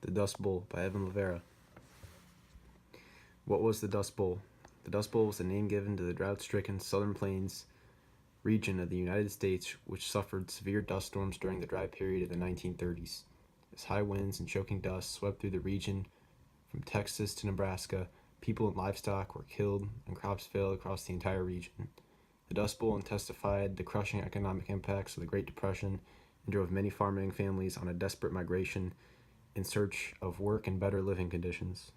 The Dust Bowl by Evan Lovera. What was the Dust Bowl? The Dust Bowl was the name given to the drought-stricken Southern Plains region of the United States, which suffered severe dust storms during the dry period of the 1930s. As high winds and choking dust swept through the region from Texas to Nebraska, people and livestock were killed and crops failed across the entire region. The Dust Bowl intensified the crushing economic impacts of the Great Depression and drove many farming families on a desperate migration in search of work and better living conditions.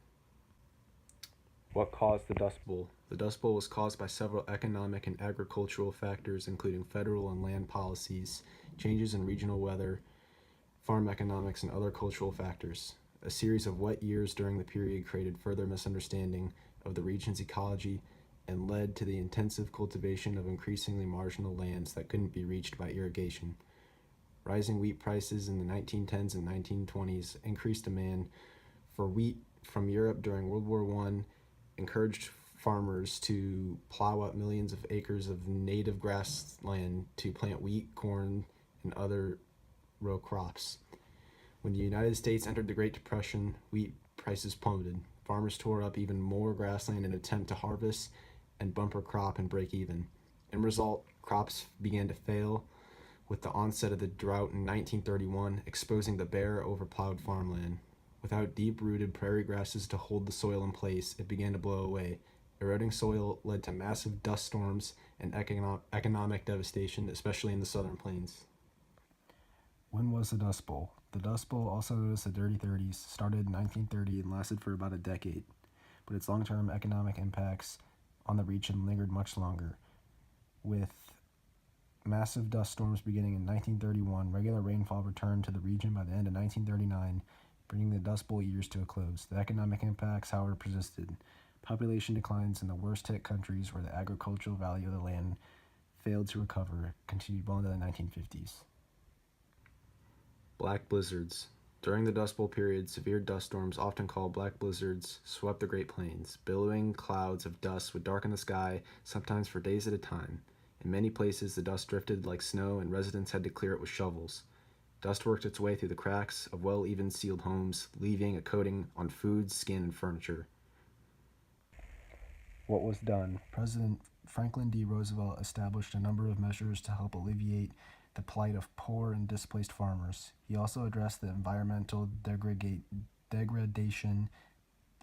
What caused the Dust Bowl? The Dust Bowl was caused by several economic and agricultural factors, including federal and land policies, changes in regional weather, farm economics, and other cultural factors. A series of wet years during the period created further misunderstanding of the region's ecology and led to the intensive cultivation of increasingly marginal lands that couldn't be reached by irrigation. Rising wheat prices in the 1910s and 1920s increased demand for wheat from Europe during World War I, encouraged farmers to plow up millions of acres of native grassland to plant wheat, corn, and other row crops. When the United States entered the Great Depression, wheat prices plummeted. Farmers tore up even more grassland in an attempt to harvest and bumper crop and break even. In result, crops began to fail, with the onset of the drought in 1931 exposing the bare, overplowed farmland. Without deep-rooted prairie grasses to hold the soil in place, it began to blow away. Eroding soil led to massive dust storms and economic devastation, especially in the Southern Plains. When was the Dust Bowl? The Dust Bowl, also known as the Dirty 30s, started in 1930 and lasted for about a decade, but its long-term economic impacts on the region lingered much longer. With massive dust storms beginning in 1931, regular rainfall returned to the region by the end of 1939, bringing the Dust Bowl years to a close. The economic impacts, however, persisted. Population declines in the worst-hit countries where the agricultural value of the land failed to recover continued well into the 1950s. Black blizzards. During the Dust Bowl period, severe dust storms, often called black blizzards, swept the Great Plains. Billowing clouds of dust would darken the sky, sometimes for days at a time. In many places, the dust drifted like snow, and residents had to clear it with shovels. Dust worked its way through the cracks of well-even sealed homes, leaving a coating on food, skin, and furniture. What was done? President Franklin D. Roosevelt established a number of measures to help alleviate the plight of poor and displaced farmers. He also addressed the environmental degradation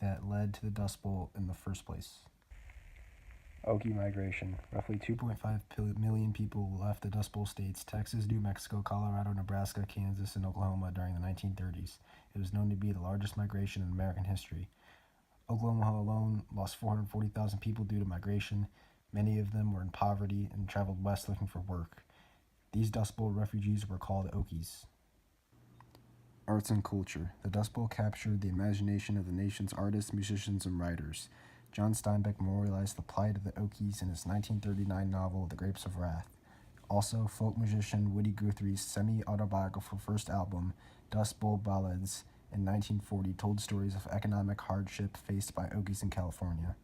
that led to the Dust Bowl in the first place. Okie migration. Roughly 2.5 million people left the Dust Bowl states, Texas, New Mexico, Colorado, Nebraska, Kansas, and Oklahoma during the 1930s. It was known to be the largest migration in American history. Oklahoma alone lost 440,000 people due to migration. Many of them were in poverty and traveled west looking for work. These Dust Bowl refugees were called Okies. Arts and culture. The Dust Bowl captured the imagination of the nation's artists, musicians, and writers. John Steinbeck memorialized the plight of the Okies in his 1939 novel, The Grapes of Wrath. Also, folk musician Woody Guthrie's semi-autobiographical first album, Dust Bowl Ballads, in 1940 told stories of economic hardship faced by Okies in California.